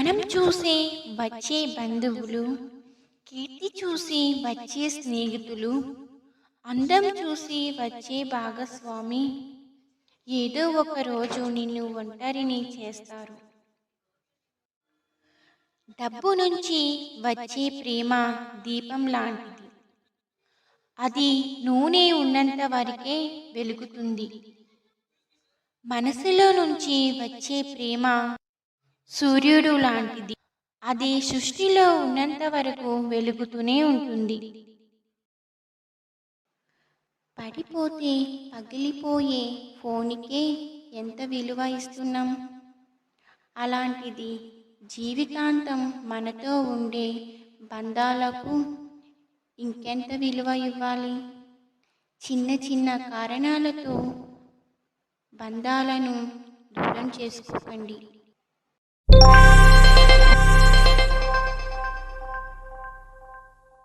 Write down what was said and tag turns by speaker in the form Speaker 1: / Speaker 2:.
Speaker 1: ధనం చూసి వచ్చే బంధువులు, కీర్తి చూసి వచ్చే స్నేహితులు, అందం చూసి వచ్చే భాగస్వామి ఏదో ఒక రోజు నిన్ను ఒంటరిని చేస్తారు. డబ్బు నుంచి వచ్చే ప్రేమ దీపం లాంటిది. అది నూనె ఉన్నంత వరకే వెలుగుతుంది. మనసులో నుంచి వచ్చే ప్రేమ సూర్యుడు లాంటిది. అది సృష్టిలో ఉన్నంత వరకు వెలుగుతూనే ఉంటుంది. పడిపోతే పగిలిపోయే ఫోన్కే ఎంత విలువ ఇస్తున్నాం? అలాంటిది జీవితాంతం మనతో ఉండే బంధాలకు ఇంకెంత విలువ ఇవ్వాలి? చిన్న చిన్న కారణాలతో బంధాలను దూరం చేసుకోకండి.